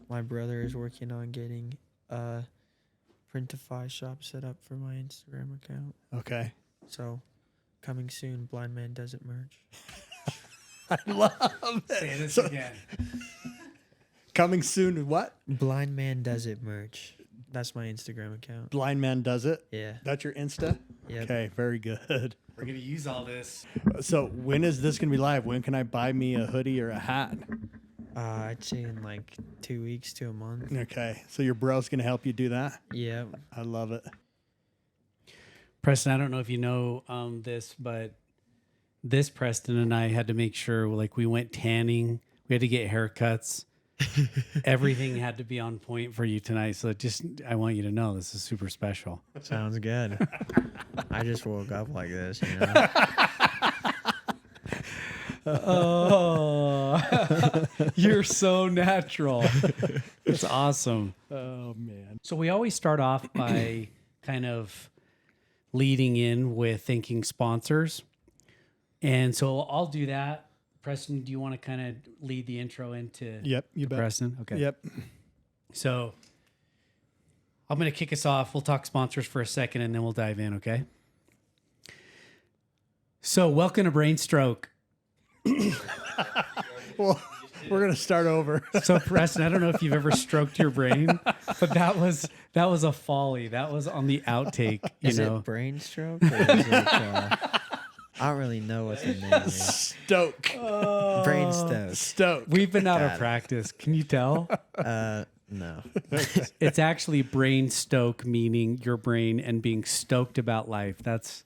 my brother is working on getting a Printify shop set up for my Instagram account. Okay. So, coming soon, Blind Man Does It merch. I love it. Say this again. Coming soon, what? Blind Man Does It merch. That's my Instagram account. Blind Man Does It? Yeah. That's your Insta? Yep. Okay, very good. We're going to use all this. So when is this going to be live? When can I buy me a hoodie or a hat? I'd say in like 2 weeks to a month. Okay, so your bro's going to help you do that? Yeah. I love it. Preston, I don't know if you know this, but this Preston and I had to make sure, like, we went tanning. We had to get haircuts. Everything had to be on point for you tonight. So I want you to know this is super special. Sounds good. I just woke up like this, you know. Oh, you're so natural. It's awesome. Oh, man. So we always start off by kind of leading in with thanking sponsors. And so I'll do that. Preston, do you want to kind of lead the intro into Yep, you bet. Preston? Okay. Yep. So I'm going to kick us off. We'll talk sponsors for a second and then we'll dive in, okay? So welcome to Brain Stroke. Well, we're going to start over. So Preston, I don't know if you've ever stroked your brain, but that was a folly. That was on the outtake, Is know. it brain stroke? Or is it, I don't really know what the name is. Stoke. Brain stoke. Stoke. We've been out Got of it. practice. Can you tell? No. It's actually brain stoke, meaning your brain and being stoked about life. That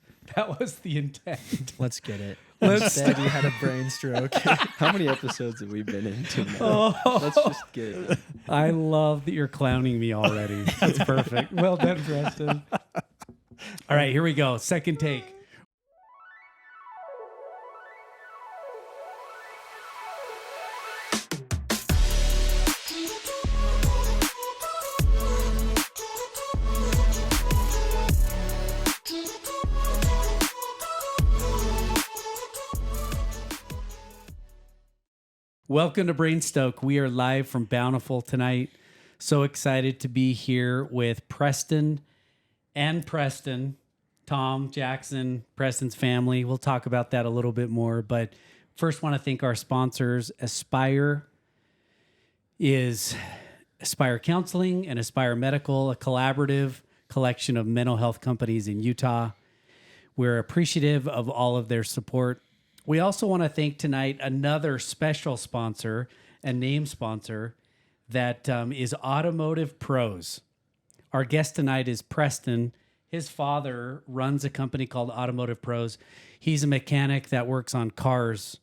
was the intent. Let's get it. Let's Instead, you had a brain stroke. How many episodes have we been into now? Let's just get it. I love that you're clowning me already. That's perfect. Well done, Preston. All right, here we go. Second take. Welcome to Brainstoke. We are live from Bountiful tonight. So excited to be here with Preston and Preston, Tom, Jackson, Preston's family. We'll talk about that a little bit more. But first, want to thank our sponsors. Aspire is Aspire Counseling and Aspire Medical, a collaborative collection of mental health companies in Utah. We're appreciative of all of their support. We also want to thank tonight another special sponsor and name sponsor that is Automotive Pros. Our guest tonight is Preston. His father runs a company called Automotive Pros. He's a mechanic that works on cars,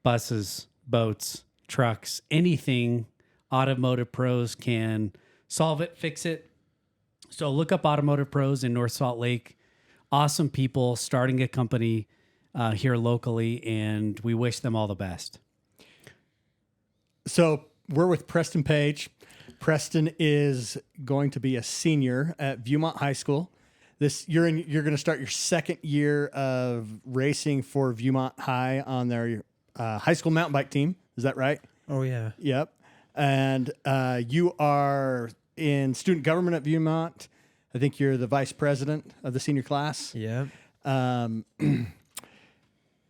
buses, boats, trucks, anything Automotive Pros can solve it, fix it. So look up Automotive Pros in North Salt Lake. Awesome people starting a company here locally, and we wish them all the best. So we're with Preston Page. Preston is going to be a senior at Viewmont High School. You're going to start your second year of racing for Viewmont High on their high school mountain bike team. Is that right? Oh, yeah. Yep. And you are in student government at Viewmont. I think you're the vice president of the senior class. Yep.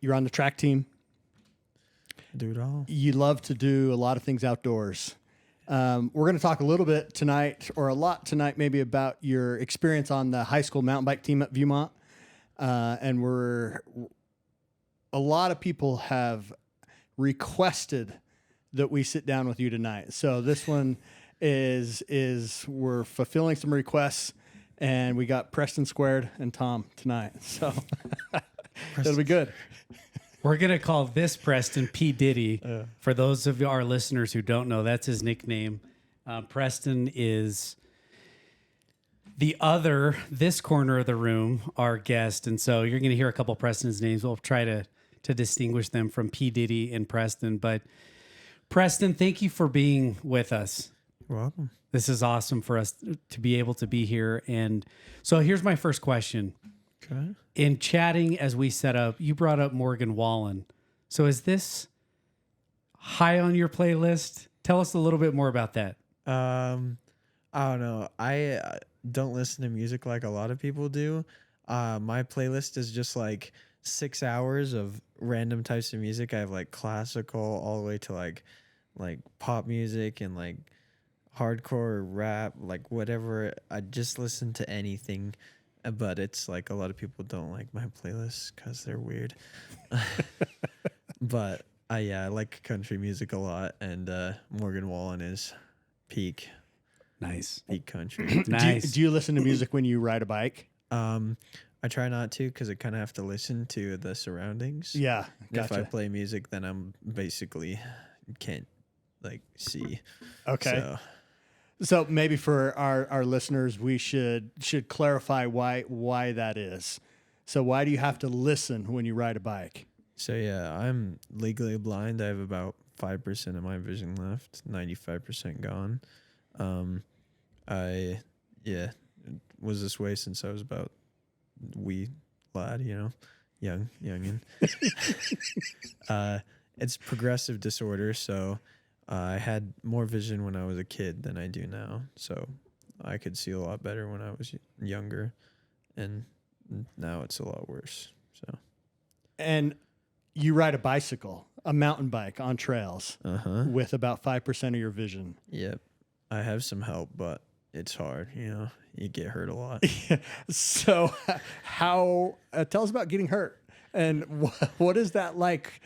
You're on the track team. Do it all. You love to do a lot of things outdoors. We're going to talk a little bit tonight, or a lot tonight, maybe about your experience on the high school mountain bike team at Viewmont. And a lot of people have requested that we sit down with you tonight. So this one is we're fulfilling some requests, and we got Preston squared and Tom tonight. So it'll be good. We're going to call this Preston P. Diddy. For those of our listeners who don't know, that's his nickname. Preston is this corner of the room, our guest. And so you're going to hear a couple of Preston's names. We'll try to distinguish them from P. Diddy and Preston. But Preston, thank you for being with us. You're welcome. This is awesome for us to be able to be here. And so here's my first question. Okay. In chatting as we set up, you brought up Morgan Wallen. So is this high on your playlist? Tell us a little bit more about that. I don't know. I don't listen to music like a lot of people do. My playlist is just like 6 hours of random types of music. I have like classical all the way to like pop music and like hardcore rap, like whatever. I just listen to anything. But it's like a lot of people don't like my playlists because they're weird. But yeah, I like country music a lot, and Morgan Wallen is peak Nice. peak country. Nice. Do you listen to music when you ride a bike? I try not to because I kind of have to listen to the surroundings. Yeah, If I gotcha. play music, then I'm basically can't like see. Okay. So maybe for our listeners, we should clarify why that is. So why do you have to listen when you ride a bike? So yeah, I'm legally blind. I have about 5% of my vision left, 95% gone. I was this way since I was about wee lad, youngin. It's progressive disorder, so I had more vision when I was a kid than I do now. So I could see a lot better when I was younger, and now it's a lot worse. So And you ride a bicycle, a mountain bike on trails with about 5% of your vision. Yep. I have some help, but it's hard, you get hurt a lot. So how tell us about getting hurt and what is that like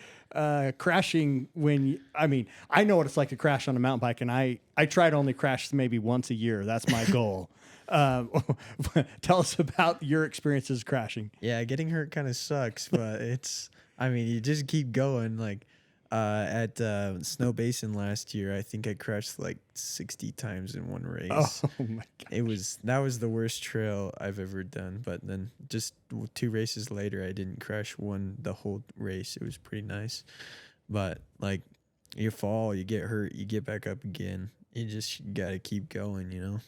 crashing when I know what it's like to crash on a mountain bike, and I try to only crash maybe once a year. That's my goal. Tell us about your experiences crashing. Yeah, getting hurt kind of sucks, but you just keep going. Like at Snow Basin last year, I think I crashed like 60 times in one race. Oh my god. That was the worst trail I've ever done. But then just 2 races later, I didn't crash the whole race. It was pretty nice. But like you fall, you get hurt, you get back up again. You just gotta keep going.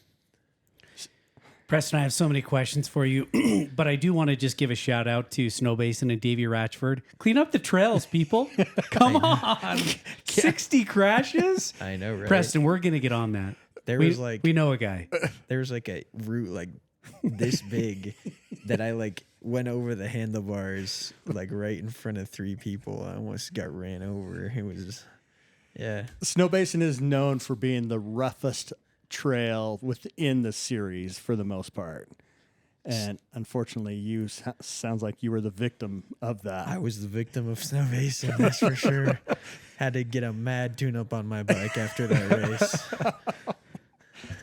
Preston, I have so many questions for you, but I do want to just give a shout out to Snow Basin and Davy Ratchford. Clean up the trails, people. Come on. 60 crashes? I know, right? Preston, we're going to get on that. We know a guy. There was like a route like this big that I like went over the handlebars like right in front of 3 people. I almost got ran over. It was, yeah. Snow Basin is known for being the roughest trail within the series for the most part. And unfortunately, you sounds like you were the victim of that. I was the victim of Snow Basin, that's for sure. Had to get a mad tune-up on my bike after that race.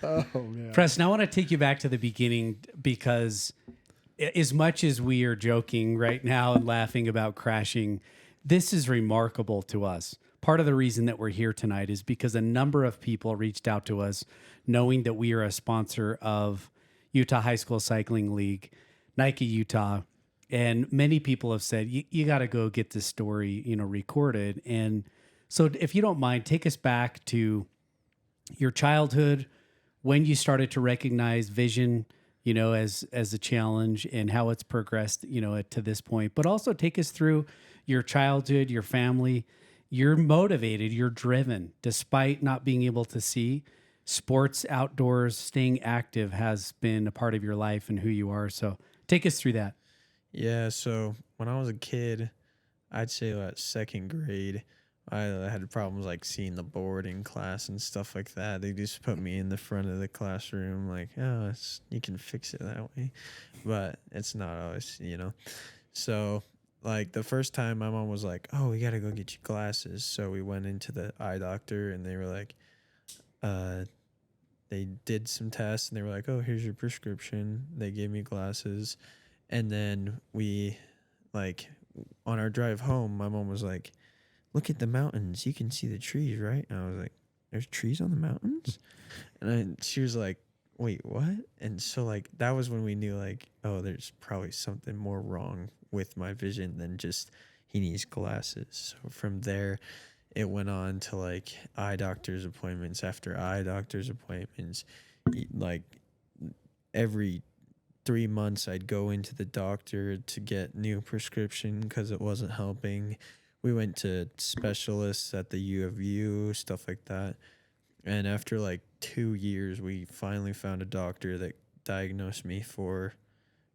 Oh, man. Preston, I want to take you back to the beginning because as much as we are joking right now and laughing about crashing, this is remarkable to us. Part of the reason that we're here tonight is because a number of people reached out to us knowing that we are a sponsor of Utah High School Cycling League, NICA Utah. And many people have said, you got to go get this story, recorded. And so if you don't mind, take us back to your childhood, when you started to recognize vision, as a challenge and how it's progressed, to this point. But also take us through your childhood, your family. You're motivated, you're driven, despite not being able to see. Sports, outdoors, staying active has been a part of your life and who you are. So take us through that. Yeah, so when I was a kid, I'd say like 2nd grade, I had problems like seeing the board in class and stuff like that. They just put me in the front of the classroom like, oh, you can fix it that way. But it's not always, So like the first time my mom was like, oh, we got to go get you glasses. So we went into the eye doctor and they were like, they did some tests and they were like, oh, here's your prescription. They gave me glasses. And then we like on our drive home, my mom was like, look at the mountains. You can see the trees, right? And I was like, there's trees on the mountains? And she was like, wait, what? And so like that was when we knew like, oh, there's probably something more wrong with my vision than just he needs glasses. So from there, it went on to like eye doctor's appointments after eye doctor's appointments. Like every 3 months, I'd go into the doctor to get new prescription because it wasn't helping. We went to specialists at the U of U, stuff like that. And after like 2 years, we finally found a doctor that diagnosed me for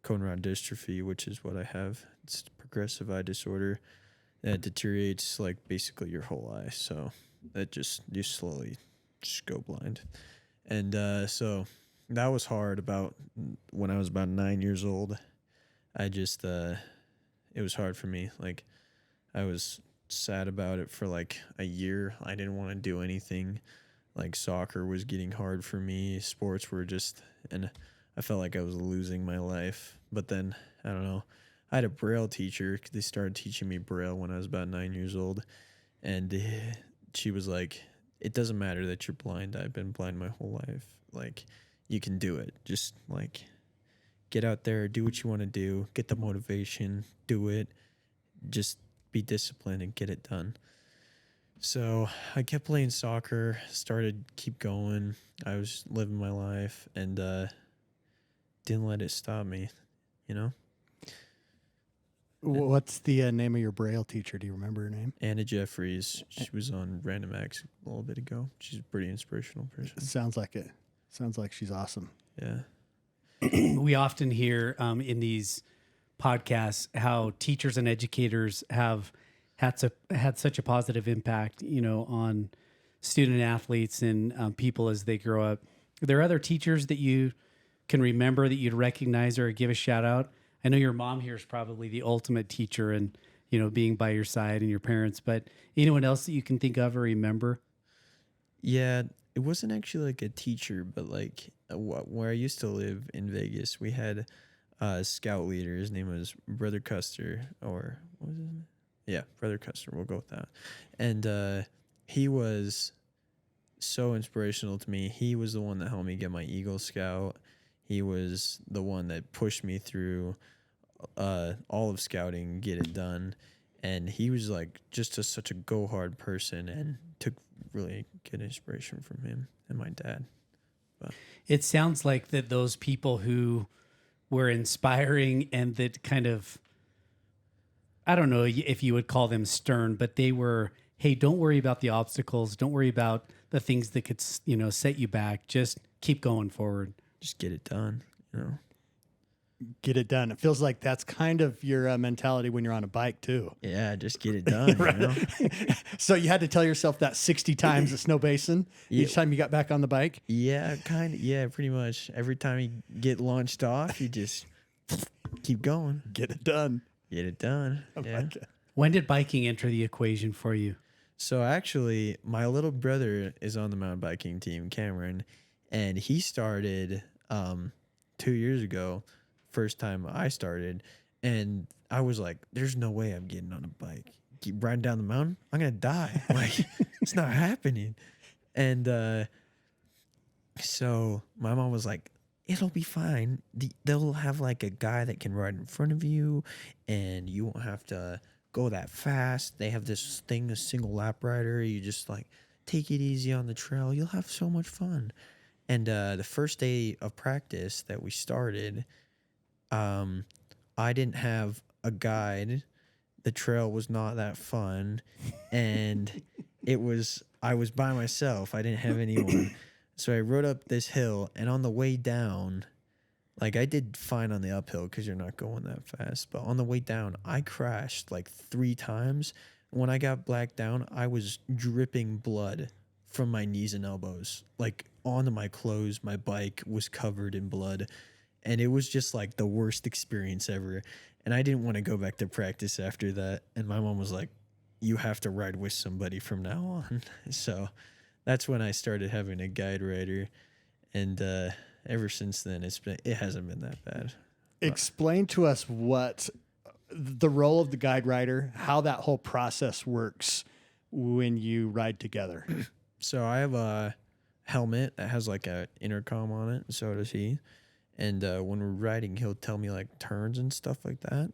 cone rod dystrophy, which is what I have. It's progressive eye disorder that deteriorates like basically your whole eye. So that just you slowly just go blind. And so that was hard about when I was about 9 years old. I just it was hard for me. Like I was sad about it for like a year. I didn't want to do anything. Like soccer was getting hard for me. Sports were just, and I felt like I was losing my life. But then I don't know. I had a Braille teacher. They started teaching me Braille when I was about 9 years old, and she was like, "It doesn't matter that you're blind. I've been blind my whole life. Like, you can do it. Just like get out there, do what you want to do, get the motivation, do it. Just be disciplined and get it done." So I kept playing soccer, keep going. I was living my life and didn't let it stop me, you know? What's the name of your Braille teacher? Do you remember her name? Anna Jeffries. She was on Random Acts a little bit ago. She's a pretty inspirational person. Sounds like it. Sounds like she's awesome. Yeah. We often hear in these podcasts how teachers and educators have had such a positive impact, you know, on student athletes and people as they grow up. Are there other teachers that you can remember that you'd recognize or give a shout out? I know your mom here is probably the ultimate teacher and, you know, being by your side and your parents, but anyone else that you can think of or remember? Yeah, it wasn't actually like a teacher, but like where I used to live in Vegas, we had a scout leader. His name was Brother Custer, or what was his name? Yeah, Brother Custer. We'll go with that. And he was so inspirational to me. He was the one that helped me get my Eagle Scout. He was the one that pushed me through all of scouting, get it done. And he was like just such a go hard person, and took really good inspiration from him and my dad. But It sounds like that those people who were inspiring and that kind of, I don't know if you would call them stern, but they were, hey, don't worry about the obstacles. Don't worry about the things that could, you know, set you back. Just keep going forward. just get it done, you know? Get it done. It feels like that's kind of your mentality when you're on a bike too. Yeah, just get it done, you know? So you had to tell yourself that 60 times at Snow Basin each time you got back on the bike? Yeah, kind of. Yeah, pretty much. Every time you get launched off, you just keep going. Get it done. Get it done. I Yeah. like it. When did biking enter the equation for you? So actually, my little brother is on the mountain biking team, Cameron, and he started 2 years ago, first time I started, and I was like, there's no way I'm getting on a bike. Keep riding down the mountain, I'm going to die. Like, it's not happening. And so my mom was like, it'll be fine. They'll have like a guy that can ride in front of you, and you won't have to go that fast. They have this thing, a single lap rider. You just like take it easy on the trail. You'll have so much fun. And the first day of practice that we started, I didn't have a guide. The trail was not that fun, and I was by myself. I didn't have anyone. So I rode up this hill, and on the way down, like I did fine on the uphill because you're not going that fast. But on the way down, I crashed like 3 times. When I got blacked down, I was dripping blood from my knees and elbows, like onto my clothes. My bike was covered in blood, and it was just like the worst experience ever. And I didn't want to go back to practice after that. And my mom was like, you have to ride with somebody from now on. So that's when I started having a guide rider, and ever since then it hasn't been that bad. Explain to us what the role of the guide rider, how that whole process works when you ride together. So I have a helmet that has like a intercom on it, and so does he. And when we're riding, he'll tell me like turns and stuff like that,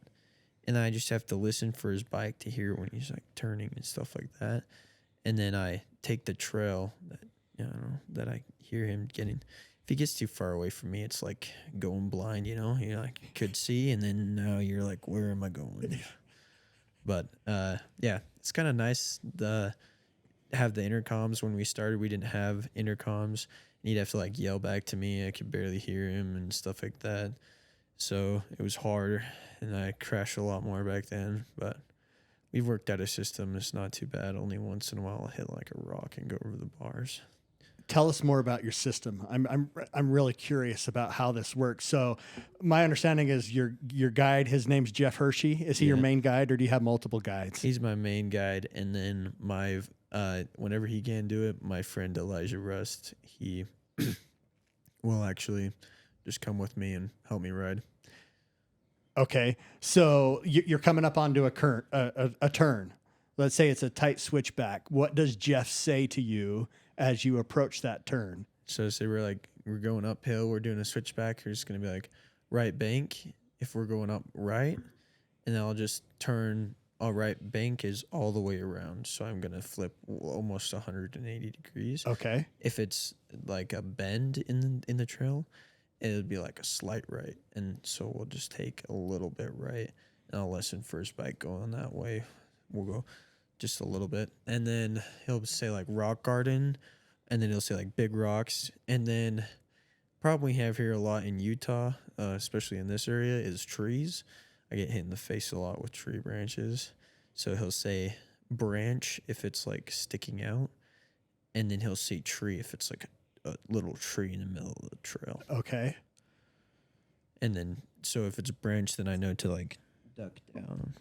and I just have to listen for his bike to hear when he's like turning and stuff like that. And then I take the trail that I hear him getting. If he gets too far away from me, it's like going blind, you know? You like could see, and then now you're like, where am I going? But yeah, it's kind of nice to have the intercoms. When we started, we didn't have intercoms, he'd have to like yell back to me. I could barely hear him and stuff like that. So it was hard, and I crashed a lot more back then. But we've worked out a system. It's not too bad. Only once in a while I'll hit like a rock and go over the bars. Tell us more about your system. I'm really curious about how this works. So my understanding is your guide, his name's Jeff Hershey. Is he your main guide, or do you have multiple guides? He's my main guide, and then my whenever he can't do it, my friend Elijah Rust, he will actually just come with me and help me ride. Okay, so you're coming up onto a turn. Let's say it's a tight switchback. What does Jeff say to you as you approach that turn? So say we're going uphill, we're doing a switchback, you're just going to be like, right bank if we're going up right, and then I'll just turn. All right bank is all the way around, so I'm going to flip almost 180 degrees. Okay. If it's like a bend in the trail, it would be like a slight right, and so we'll just take a little bit right, and I'll lessen first bike going that way. We'll go just a little bit, and then he'll say like rock garden, and then he'll say like big rocks, and then probably have here a lot in Utah, especially in this area, is trees. I get hit in the face a lot with tree branches, so he'll say branch if it's like sticking out, and then he'll say tree if it's like a little tree in the middle of the trail. Okay. And then so if it's a branch, then I know to like duck down.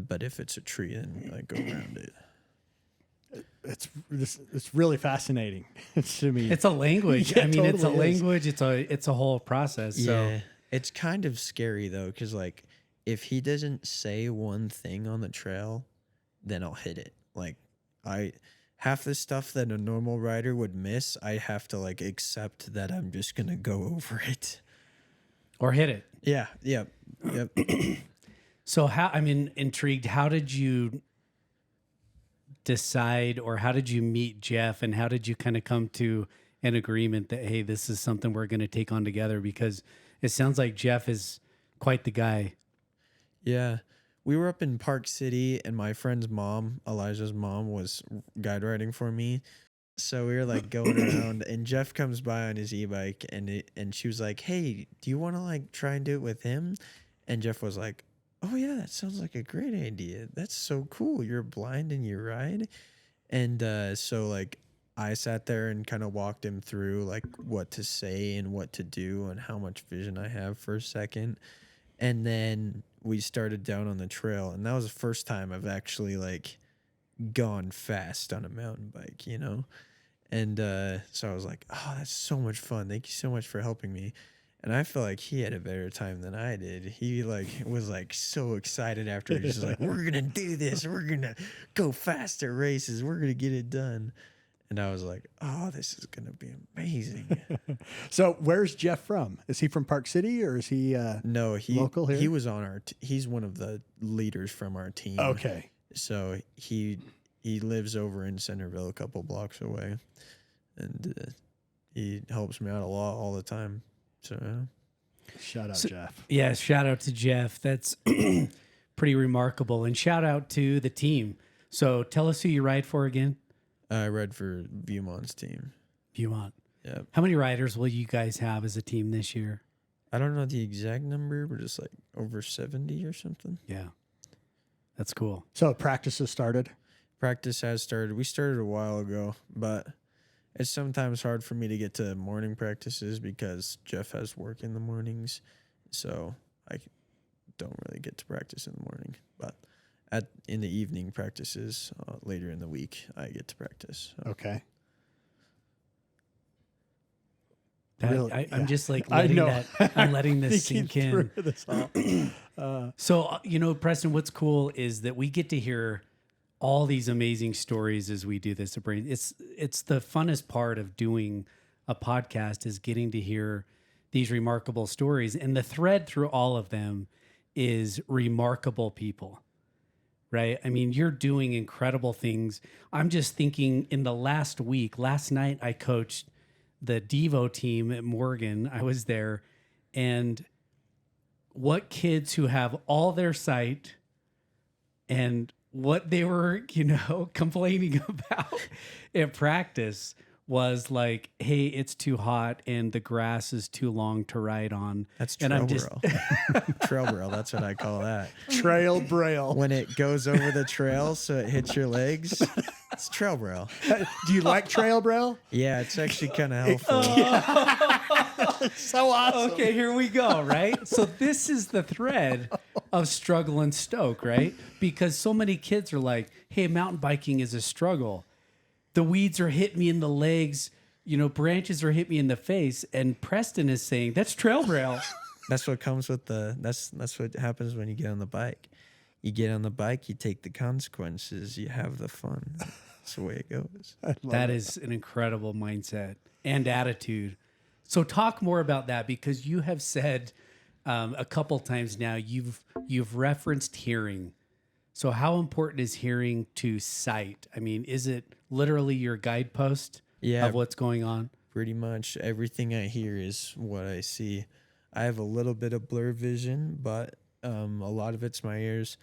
But if it's a tree, then like go around it. It's really fascinating to me. It's a language. Yeah, I mean, it's a totally is. language. It's a whole process. So Yeah, it's kind of scary though, because like if he doesn't say one thing on the trail, then I'll hit it. Like half the stuff that a normal rider would miss, I have to like accept that I'm just gonna go over it. or hit it. Yeah. Yep. So I'm intrigued. How did you decide, or how did you meet Jeff, and how did you kind of come to an agreement that, hey, this is something we're going to take on together? Because it sounds like Jeff is quite the guy. Yeah. We were up in Park City, and my friend's mom, Elijah's mom, was guide riding for me. So we were like going around, and Jeff comes by on his e-bike, and she was like, "Hey, do you want to like try and do it with him?" And Jeff was like, "Oh yeah, that sounds like a great idea. That's so cool. You're blind and you ride." And so like I sat there and kind of walked him through like what to say and what to do and how much vision I have for a second. And then we started down on the trail, and that was the first time I've actually like gone fast on a mountain bike, you know? And so I was like, "Oh, that's so much fun. Thank you so much for helping me." And I feel like he had a better time than I did. He like was like so excited after. He was just like, "We're gonna do this. We're gonna go faster races. We're gonna get it done." And I was like, "Oh, this is gonna be amazing." So where's Jeff from? Is he from Park City, or is he No, local here? he was on our. He's one of the leaders from our team. Okay. So he lives over in Centerville, a couple blocks away, and he helps me out a lot all the time. So yeah. Shout out Jeff. Yeah, shout out to Jeff. That's pretty remarkable. And shout out to the team. So tell us who you ride for again. I ride for Viewmont's team. Viewmont. Yeah. How many riders will you guys have as a team this year? I don't know the exact number, but it's like over 70 or something. Yeah. That's cool. So practice has started. Practice has started. We started a while ago, but it's sometimes hard for me to get to morning practices because Jeff has work in the mornings. So I don't really get to practice in the morning. But in the evening practices, later in the week, I get to practice. So. Okay. I'm just like I letting know. I'm letting this sink Thinking in. through this all. So, Preston, what's cool is that we get to hear all these amazing stories as we do this. It's the funnest part of doing a podcast is getting to hear these remarkable stories. And the thread through all of them is remarkable people, right? I mean, you're doing incredible things. I'm just thinking in the last night, I coached the Devo team at Morgan. I was there, and what kids who have all their sight and what they were, complaining about at practice was like, hey, it's too hot and the grass is too long to ride on. That's and trail I'm just braille. Trail braille, that's what I call that. Trail braille. When it goes over the trail so it hits your legs, it's trail braille. Do you like trail braille? Yeah, it's actually kind of helpful. So awesome. Okay, here we go, right? So this is the thread of struggle and stoke, right? Because so many kids are like, hey, mountain biking is a struggle. The weeds are hitting me in the legs, branches are hitting me in the face. And Preston is saying, that's trail braille. That's what comes with that's what happens when you get on the bike. You get on the bike, you take the consequences, you have the fun. That's the way it goes. That is an incredible mindset and attitude. So talk more about that, because you have said a couple times now you've referenced hearing. So how important is hearing to sight? I mean, is it literally your guidepost of what's going on? Pretty much everything I hear is what I see. I have a little bit of blurred vision, but a lot of it's my ears.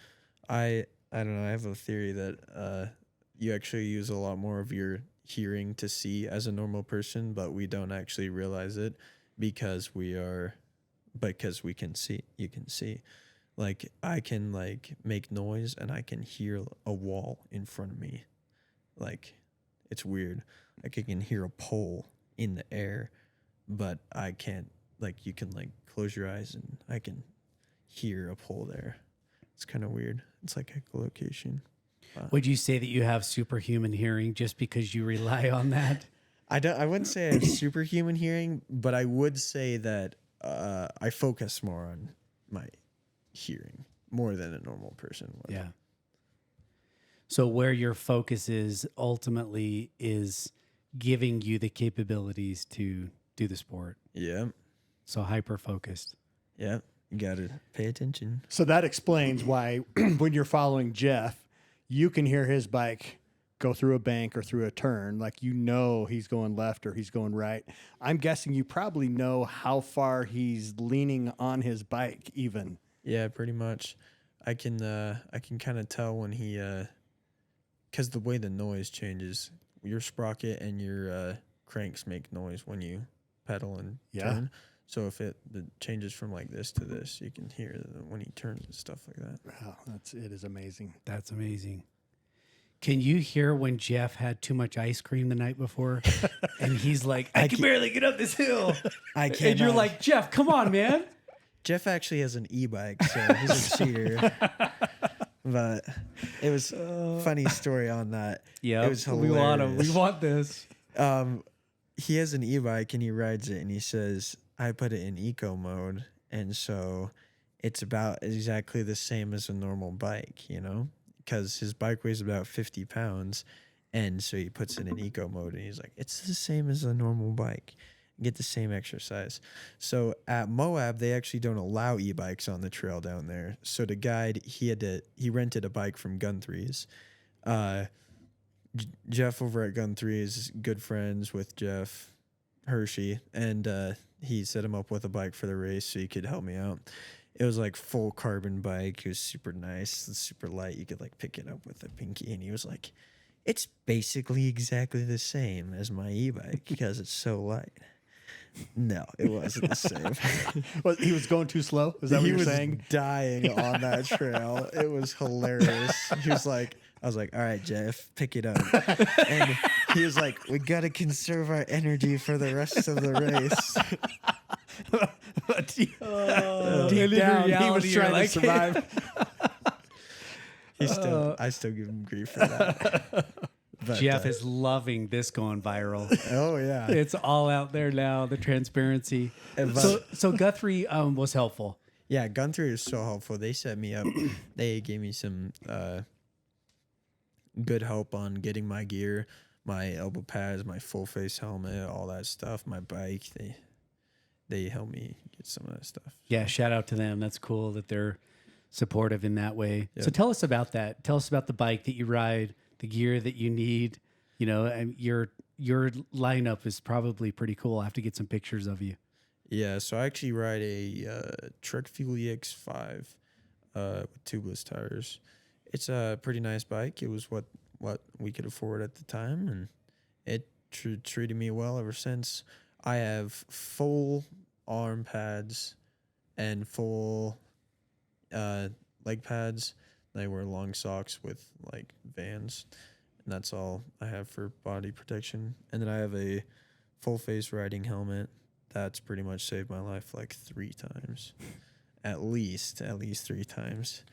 I don't know. I have a theory that you actually use a lot more of your hearing to see as a normal person, but we don't actually realize it because we can see. You can see. Like, I can make noise and I can hear a wall in front of me. Like, it's weird. Like, I can hear a pole in the air, but I can't, you can close your eyes and I can hear a pole there. It's kind of weird. It's like echolocation. Would you say that you have superhuman hearing just because you rely on that? I wouldn't say I have superhuman hearing, but I would say that I focus more on my hearing more than a normal person would. Yeah. So where your focus is ultimately is giving you the capabilities to do the sport. Yeah. So hyper focused. Yeah. You got to pay attention. So that explains why when you're following Jeff, you can hear his bike go through a bank or through a turn. He's going left or he's going right. I'm guessing you probably know how far he's leaning on his bike even. Yeah, pretty much. I can kind of tell when he, because the way the noise changes, your sprocket and your cranks make noise when you pedal and turn. So if it changes from like this to this, you can hear when he turns and stuff like that. Wow, it is amazing. That's amazing. Can you hear when Jeff had too much ice cream the night before? And he's like, I can barely get up this hill. I can't. And you're like, Jeff, come on, man. Jeff actually has an e-bike, so he's a cheater. But it was a funny story on that. Yeah, it was hilarious. We want this. He has an e-bike and he rides it and he says, I put it in eco mode. And so it's about exactly the same as a normal bike, because his bike weighs about 50 pounds. And so he puts it in eco mode and he's like, it's the same as a normal bike. Get the same exercise. So at Moab, they actually don't allow e-bikes on the trail down there. So to guide, he rented a bike from Gun Threes. Jeff over at Gun Threes is good friends with Jeff Hershey, and he set him up with a bike for the race so he could help me out. It was like full carbon bike. It was super nice, super light. You could pick it up with a pinky, and he was like, "It's basically exactly the same as my e-bike because it's so light." No, it wasn't the same. He was going too slow? Is that what you're saying? He was dying on that trail. It was hilarious. He was like, I was like, all right, Jeff, pick it up. And he was like, we got to conserve our energy for the rest of the race. Deep down, he was trying to survive. I still give him grief for that. But, Jeff is loving this going viral. Oh yeah, it's all out there now. The transparency. So Guthrie was helpful. Yeah, Guthrie is so helpful. They set me up. They gave me some good help on getting my gear, my elbow pads, my full face helmet, all that stuff. My bike. They helped me get some of that stuff. Yeah, shout out to them. That's cool that they're supportive in that way. Yep. So tell us about that. Tell us about the bike that you ride. The gear that you need, and your lineup is probably pretty cool. I have to get some pictures of you. Yeah, so I actually ride a Trek Fuel EX5 with tubeless tires. It's a pretty nice bike. It was what we could afford at the time, and it treated me well ever since. I have full arm pads and full leg pads. I wear long socks with like Vans, and that's all I have for body protection. And then I have a full face riding helmet. That's pretty much saved my life like 3 times, at least 3 times.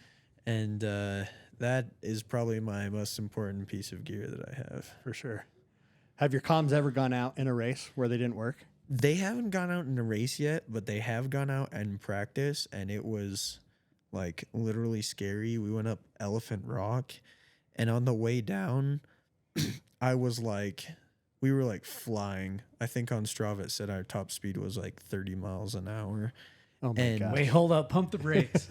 And that is probably my most important piece of gear that I have. For sure. Have your comms ever gone out in a race where they didn't work? They haven't gone out in a race yet, but they have gone out and practice, and it was like literally scary. We went up Elephant Rock, and on the way down, I was like, we were like flying. I think on Strava it said our top speed was like 30 miles an hour. Oh my God. Wait, hold up. Pump the brakes.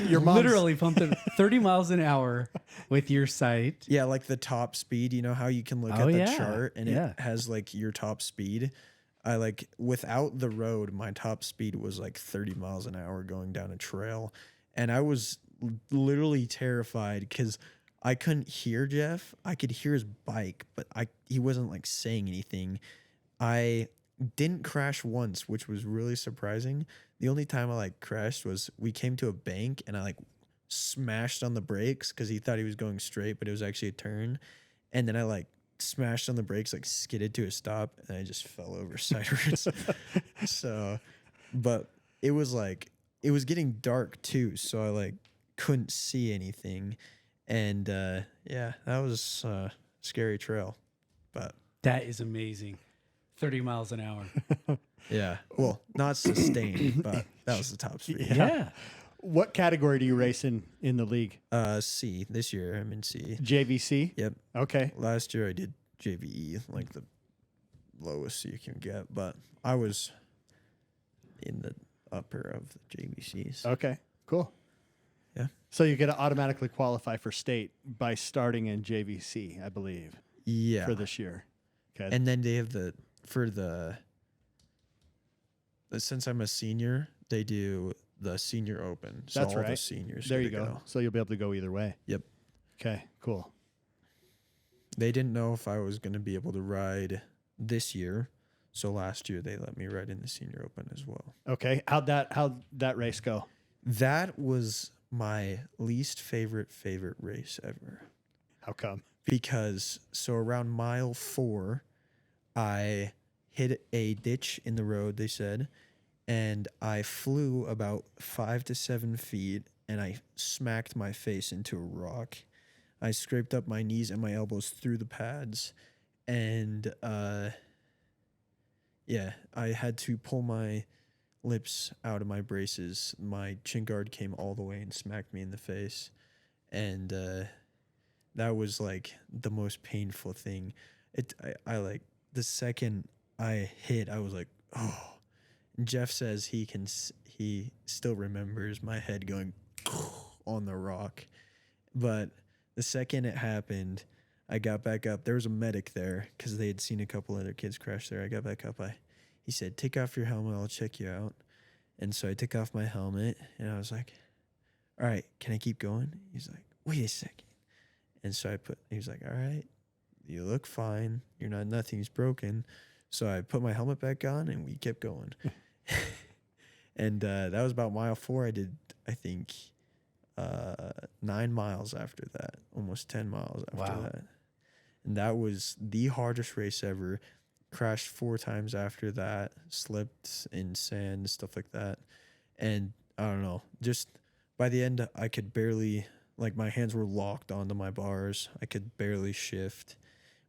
Your mom's Literally pumped it 30 miles an hour with your sight. Yeah, like the top speed. You know how you can look Oh, at the yeah. chart and Yeah. it has like your top speed. I like without the road, my top speed was like 30 miles an hour going down a trail. And I was literally terrified because I couldn't hear Jeff. I could hear his bike, but he wasn't like saying anything. I didn't crash once, which was really surprising. The only time I like crashed was we came to a bank and I like smashed on the brakes because he thought he was going straight, but it was actually a turn. And then I like smashed on the brakes, like skidded to a stop, and I just fell over sideways. So, but it was like, it was getting dark too. So I like couldn't see anything. And yeah, that was a scary trail, but That is amazing. 30 miles an hour. yeah, well, not sustained, but that was the top speed. Yeah. What category do you race in the league? C. This year I'm in C. JVC? Yep. Okay. Last year I did JVE, like the lowest you can get, but I was in the upper of the JVCs. Okay. Cool. Yeah. So you get to automatically qualify for state by starting in JVC, I believe, Yeah. for this year. Okay. And then they have since I'm a senior, they do the senior open. So That's all right. the seniors There get you to go. So you'll be able to go either way. Yep. Okay. Cool. They didn't know if I was going to be able to ride this year. So last year they let me ride in the senior open as well. Okay. How'd that race go? That was my least favorite race ever. How come? Because so around mile 4, I hit a ditch in the road, they said, and I flew about 5 to 7 feet and I smacked my face into a rock. I scraped up my knees and my elbows through the pads, and yeah, I had to pull my lips out of my braces. My chin guard came all the way and smacked me in the face, and that was like the most painful thing. I like the second I hit, I was like, oh. And Jeff says he still remembers my head going on the rock, but the second it happened, I got back up. There was a medic there because they had seen a couple other kids crash there. I got back up. He said, "Take off your helmet. I'll check you out." And so I took off my helmet and I was like, "All right, can I keep going?" He's like, "Wait a second." And so he was like, "All right, you look fine. Nothing's broken." So I put my helmet back on and we kept going. And that was about mile 4. I did, I think, 9 miles after that, almost 10 miles after that. And that was the hardest race ever. Crashed 4 times after that, slipped in sand, stuff like that. And I don't know, just by the end, I could barely, like my hands were locked onto my bars. I could barely shift.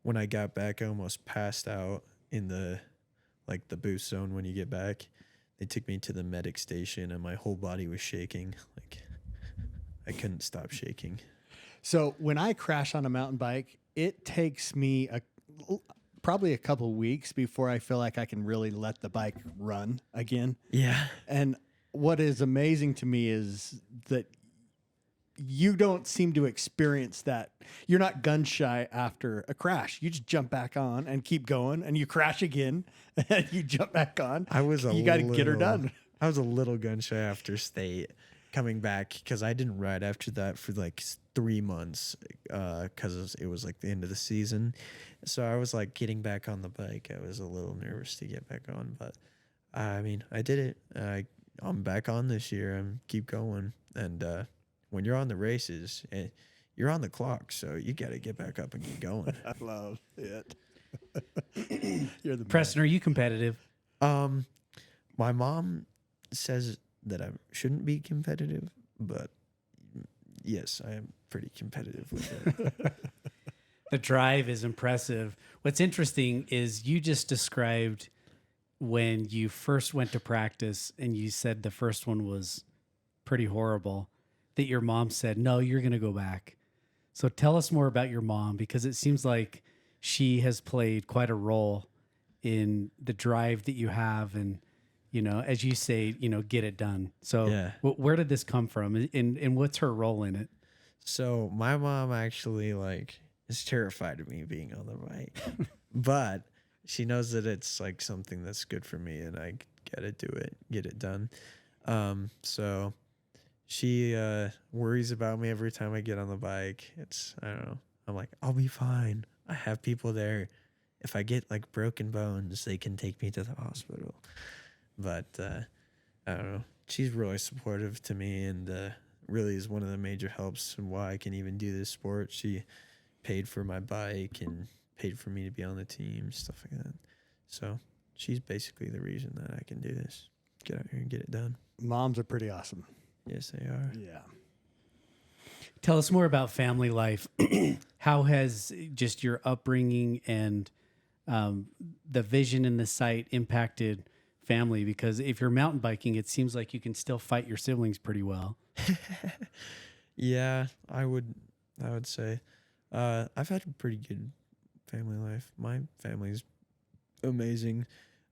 When I got back, I almost passed out in the boost zone when you get back. They took me to the medic station and my whole body was shaking. Like I couldn't stop shaking. So when I crash on a mountain bike, it takes me probably a couple weeks before I feel like I can really let the bike run again. Yeah. And what is amazing to me is that you don't seem to experience that. You're not gun shy after a crash. You just jump back on and keep going, and you crash again, and you jump back on. You got to get her done. I was a little gun shy after state. coming back because I didn't ride after that for like 3 months because it was like the end of the season. So I was like getting back on the bike. I was a little nervous to get back on, but I mean, I did it. I'm back on this year. I'm keep going. And when you're on the races, you're on the clock, so you got to get back up and get going. I love it. You're the Preston, are you competitive? My mom says that I shouldn't be competitive, but yes, I am pretty competitive with it. The drive is impressive. What's interesting is you just described when you first went to practice and you said the first one was pretty horrible, that your mom said, no, you're going to go back. So tell us more about your mom, because it seems like she has played quite a role in the drive that you have. And, you know, as you say, you know, get it done. So Yeah. where did this come from, and what's her role in it? So my mom actually like is terrified of me being on the bike, but she knows that it's like something that's good for me and I gotta do it, get it done. So she worries about me every time I get on the bike. I don't know. I'm like, I'll be fine. I have people there. If I get like broken bones, they can take me to the hospital. But I don't know. She's really supportive to me and really is one of the major helps in why I can even do this sport. She paid for my bike and paid for me to be on the team, stuff like that. So she's basically the reason that I can do this. Get out here and get it done. Moms are pretty awesome. Yes, they are. Yeah. Tell us more about family life. How has just your upbringing and the vision and the sight impacted family? Because if you're mountain biking, it seems like you can still fight your siblings pretty well. Yeah, I would say I've had a pretty good family life. My family's amazing.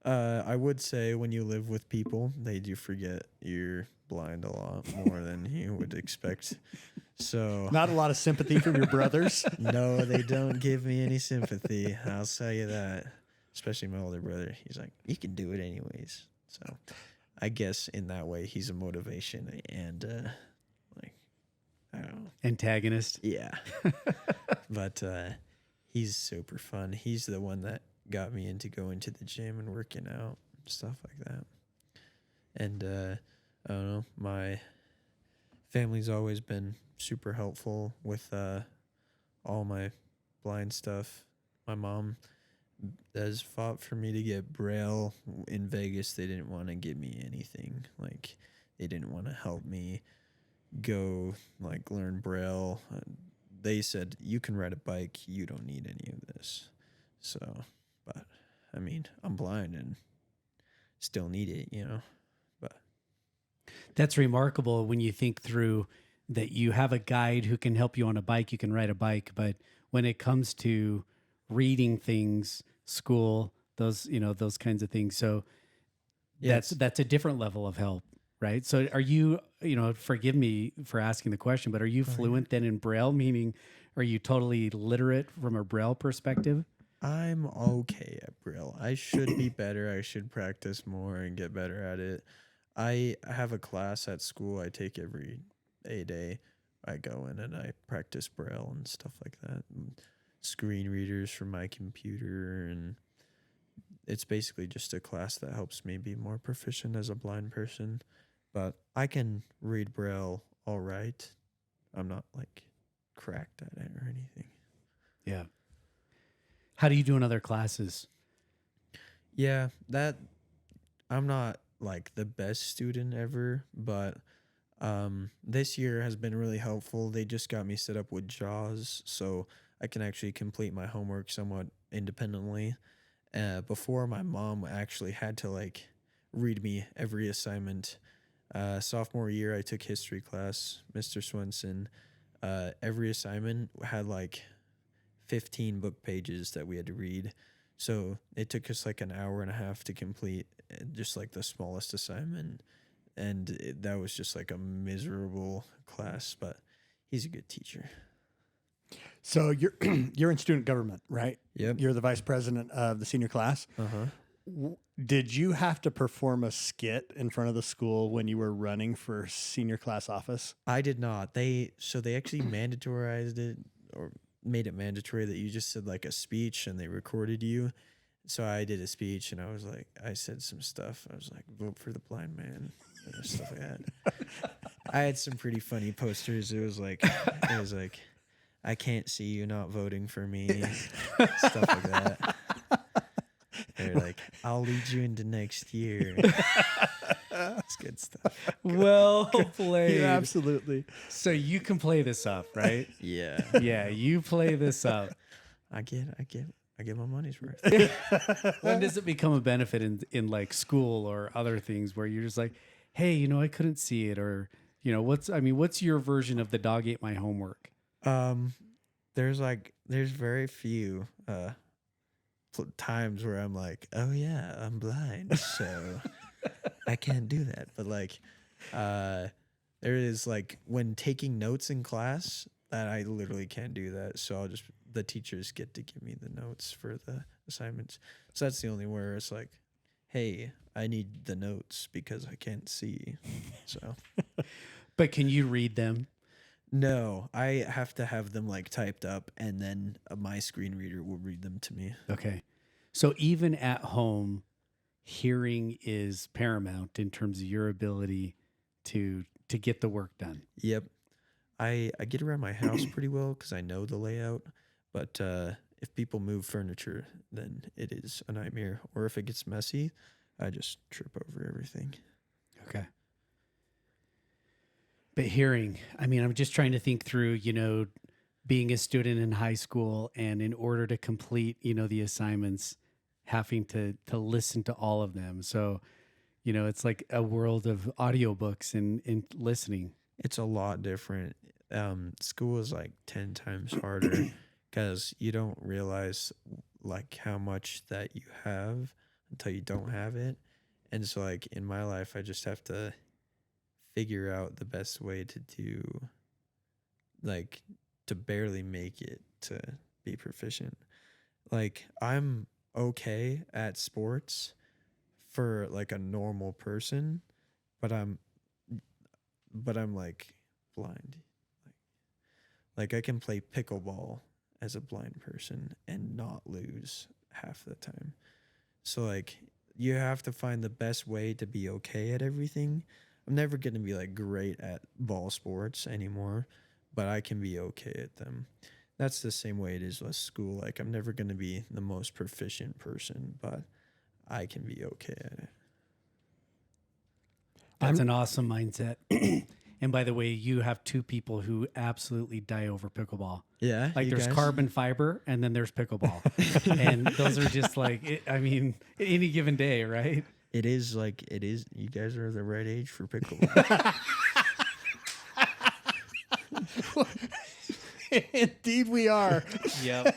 I would say when you live with people, they do forget you're blind a lot more than you would expect. So Not a lot of sympathy from your brothers. no, they don't give me any sympathy. I'll tell you that. Especially my older brother. He's like, you can do it anyways. So I guess in that way, he's a motivation and like, I don't know. Antagonist. Yeah. But he's super fun. He's the one that got me into going to the gym and working out, stuff like that. And I don't know, my family's always been super helpful with all my blind stuff. My mom has fought for me to get Braille. In Vegas, they didn't want to give me anything. Like, they didn't want to help me go, like, learn Braille. They said, you can ride a bike. You don't need any of this. So, but, I mean, I'm blind and still need it, you know? But That's remarkable when you think through that you have a guide who can help you on a bike, you can ride a bike. But when it comes to reading things, school, those, you know, those kinds of things. So yes. that's a different level of help, right? So are you, you know, forgive me for asking the question, but are you fluent then in Braille? Meaning, are you totally literate from a Braille perspective? I'm okay at Braille. I should be better. I should practice more and get better at it. I have a class at school I take every day. I go in and I practice Braille and stuff like that. And screen readers for my computer, and it's basically just a class that helps me be more proficient as a blind person. But I can read Braille all right. I'm not like cracked at it or anything. Yeah. How do you do in other classes? Yeah, that I'm not like the best student ever, but this year has been really helpful. They just got me set up with JAWS, so I can actually complete my homework somewhat independently. Before, my mom actually had to like read me every assignment. Sophomore year, I took history class, Mr. Swenson. Every assignment had like 15 book pages that we had to read. So it took us like an hour and a half to complete just like the smallest assignment. And that was just like a miserable class, but he's a good teacher. So you're in student government, right? Yep. You're the vice president of the senior class. Uh-huh. Did you have to perform a skit in front of the school when you were running for senior class office? I did not. They actually mandatorized it, or made it mandatory that you just said like a speech and they recorded you. So I did a speech and I said some stuff. I was like, vote for the blind man, and stuff like that. I had some pretty funny posters. It was like, I can't see you not voting for me, stuff like that. They're like, I'll lead you into next year. It's good stuff. Well played. Yeah, absolutely. So you can play this up, right? Yeah. Yeah, you play this up. I get my money's worth. When does it become a benefit in like school or other things where you're just like, hey, I couldn't see it, or what's your version of the dog ate my homework? There's very few times where I'm like, oh yeah, I'm blind, so I can't do that. But like, there is like when taking notes in class that I literally can't do that. So the teachers get to give me the notes for the assignments. So that's the only where it's like, hey, I need the notes because I can't see. So, but can you read them? No, I have to have them like typed up, and then my screen reader will read them to me. Okay. So even at home, hearing is paramount in terms of your ability to get the work done. Yep. I get around my house pretty well because I know the layout, but if people move furniture, then it is a nightmare. Or if it gets messy, I just trip over everything. Okay. But hearing, I'm just trying to think through, being a student in high school, and in order to complete, the assignments, having to listen to all of them. So, it's like a world of audiobooks and listening. It's a lot different. School is like 10 times harder because you don't realize like how much that you have until you don't have it. And so like in my life, I just have to figure out the best way to do, like, to barely make it to be proficient. Like, I'm okay at sports for like a normal person, but I'm like blind. Like I can play pickleball as a blind person and not lose half the time. So like you have to find the best way to be okay at everything. I'm never going to be like great at ball sports anymore, but I can be okay at them. That's the same way it is with school. Like I'm never going to be the most proficient person, but I can be okay at it. That's an awesome mindset. And by the way, you have two people who absolutely die over pickleball. Yeah. Like there's guys? carbon fiber and then there's pickleball. And those are just like, any given day, right? It is. You guys are the right age for pickleball. Indeed we are. Yep.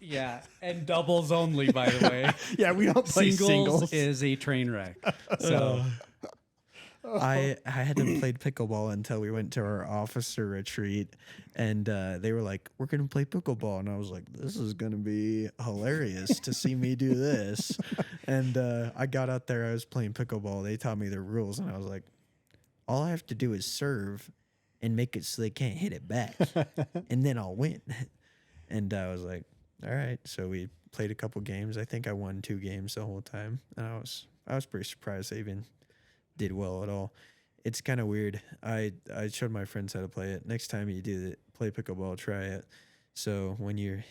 Yeah. And doubles only, by the way. Yeah, we don't play singles. Is a train wreck. So I hadn't played pickleball until we went to our officer retreat, and they were like, we're going to play pickleball. And I was like, this is going to be hilarious to see me do this. And I got out there, I was playing pickleball. They taught me the rules, and I was like, all I have to do is serve and make it so they can't hit it back, and then I'll win. And I was like, all right. So we played a couple games. I think I won 2 games the whole time, and I was pretty surprised I even did well at all. It's kind of weird. I showed my friends how to play it. Next time you do it, play pickleball, try it. So when you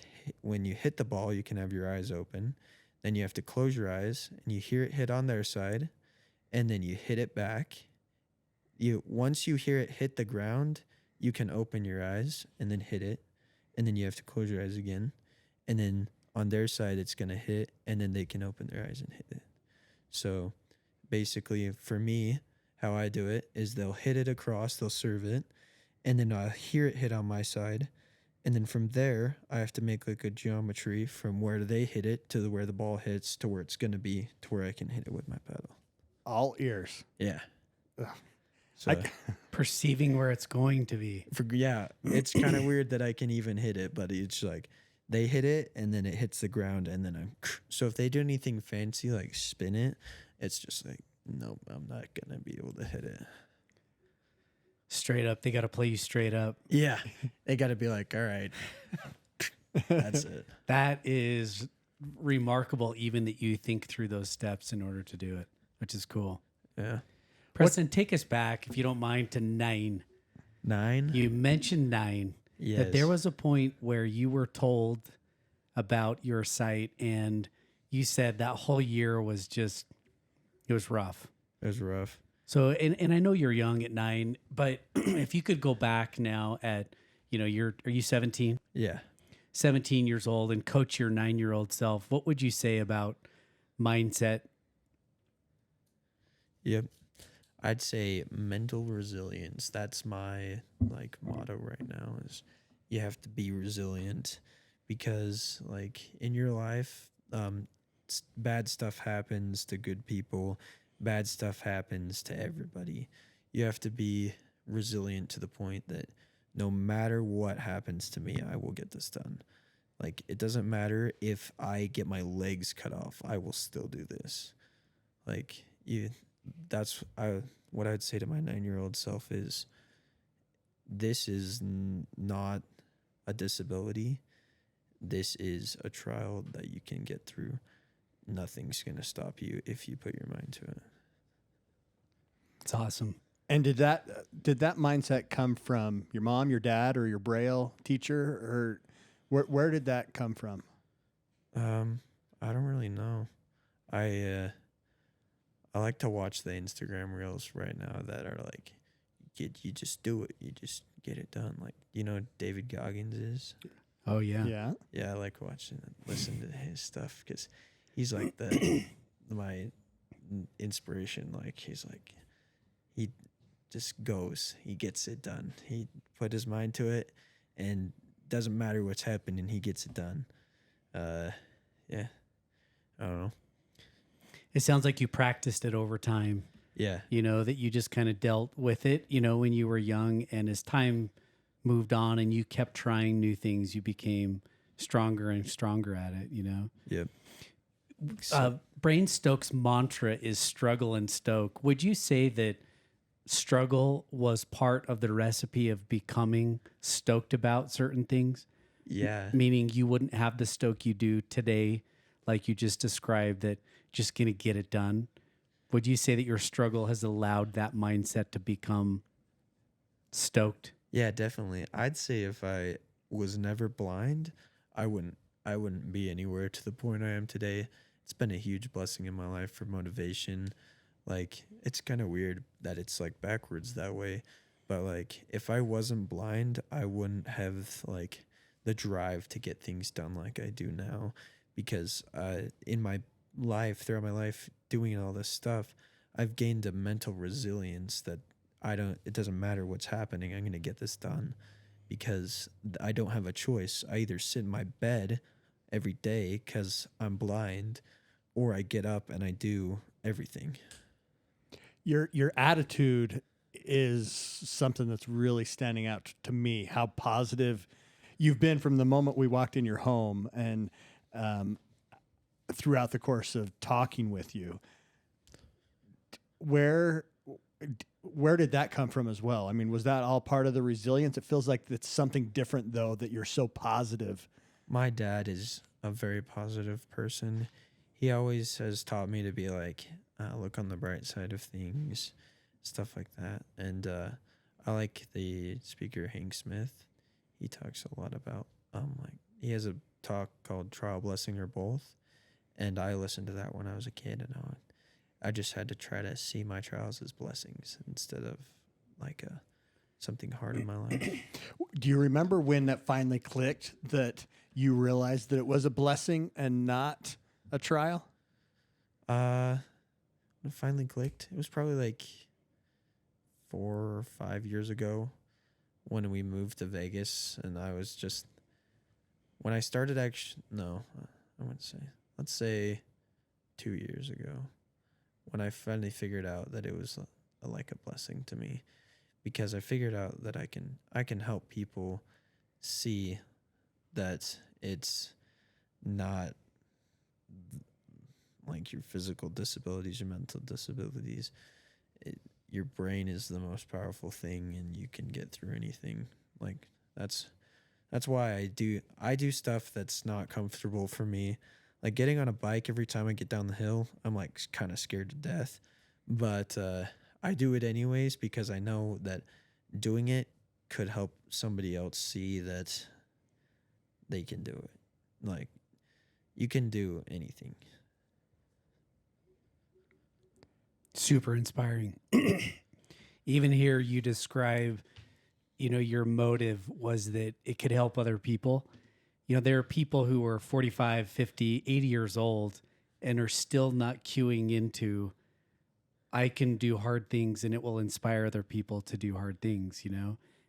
hit the ball, you can have your eyes open. Then you have to close your eyes, and you hear it hit on their side, and then you hit it back. Once you hear it hit the ground, you can open your eyes and then hit it, and then you have to close your eyes again, and then on their side it's gonna hit, and then they can open their eyes and hit it. So basically, for me, how I do it is they'll hit it across, they'll serve it, and then I'll hear it hit on my side, and then from there I have to make like a geometry from where they hit it to where the ball hits to where it's gonna be to where I can hit it with my paddle. All ears. Yeah. Ugh. So perceiving where it's going to be. it's kind of weird that I can even hit it, but it's like they hit it and then it hits the ground and then so if they do anything fancy like spin it, it's just like, nope, I'm not gonna be able to hit it. Straight up, they got to play you straight up. Yeah, they got to be like, all right, that's it. That is remarkable, even that you think through those steps in order to do it, which is cool. Yeah. Preston, take us back, if you don't mind, to 9. 9. You mentioned 9. Yes. That there was a point where you were told about your sight, and you said that whole year was just, it was rough. It was rough. So, and I know you're young at 9, but if you could go back now at, are you 17? Yeah. 17 years old and coach your 9-year-old self, what would you say about mindset? Yep. I'd say mental resilience. That's my motto right now is you have to be resilient because in your life, bad stuff happens to good people. Bad stuff happens to everybody. You have to be resilient to the point that no matter what happens to me, I will get this done. It doesn't matter if I get my legs cut off, I will still do this. What I'd say to my 9-year-old self is, this is not a disability. This is a trial that you can get through. Nothing's going to stop you if you put your mind to it. It's awesome. And did that mindset come from your mom, your dad, or your Braille teacher, or where did that come from? I don't really know. I like to watch the Instagram reels right now that are you just do it, you just get it done. David Goggins is. Oh yeah, yeah, yeah. I like watching and listen to his stuff because he's my inspiration. He just goes, he gets it done. He put his mind to it, and doesn't matter what's happening, he gets it done. Yeah, I don't know. It sounds like you practiced it over time. Yeah, that you just kind of dealt with it, when you were young, and as time moved on and you kept trying new things, you became stronger and stronger at it. Yep. Brain Stoke's mantra is struggle and stoke. Would you say that struggle was part of the recipe of becoming stoked about certain things? Yeah. Meaning you wouldn't have the stoke you do today, like you just described, that just going to get it done. Would you say that your struggle has allowed that mindset to become stoked? Yeah, definitely. I'd say if I was never blind, I wouldn't be anywhere to the point I am today. It's been a huge blessing in my life for motivation. It's kind of weird that it's backwards that way, but if I wasn't blind, I wouldn't have the drive to get things done like I do now, because in my life, throughout my life doing all this stuff, I've gained a mental resilience that it doesn't matter what's happening, I'm going to get this done, because I don't have a choice. I either sit in my bed every day because I'm blind, or I get up and I do everything. Your attitude is something that's really standing out to me. How positive you've been from the moment we walked in your home, and throughout the course of talking with you. Where did that come from as well? I mean, was that all part of the resilience? It feels like it's something different, though, that you're so positive. My dad is a very positive person. He always has taught me to be look on the bright side of things, stuff like that. And I like the speaker Hank Smith. He talks a lot about he has a talk called Trial, Blessing, or Both, and I listened to that when I was a kid, and I just had to try to see my trials as blessings instead of something hard in my life. Do you remember when that finally clicked, that you realized that it was a blessing and not a trial? It finally clicked. It was probably 4 or 5 years ago when we moved to Vegas, and I was just, when I started let's say 2 years ago, when I finally figured out that it was a blessing to me, because I figured out that I can help people see that it's not like your physical disabilities, your mental disabilities. Your brain is the most powerful thing, and you can get through anything. Like that's why I do stuff that's not comfortable for me. Like getting on a bike every time I get down the hill, I'm like kind of scared to death. But I do it anyways because I know that doing it could help somebody else see that they can do it. Like you can do anything. Super inspiring. Even here, you describe, your motive was that it could help other people. There are people who are 45, 50, 80 years old and are still not queuing into, I can do hard things and it will inspire other people to do hard things,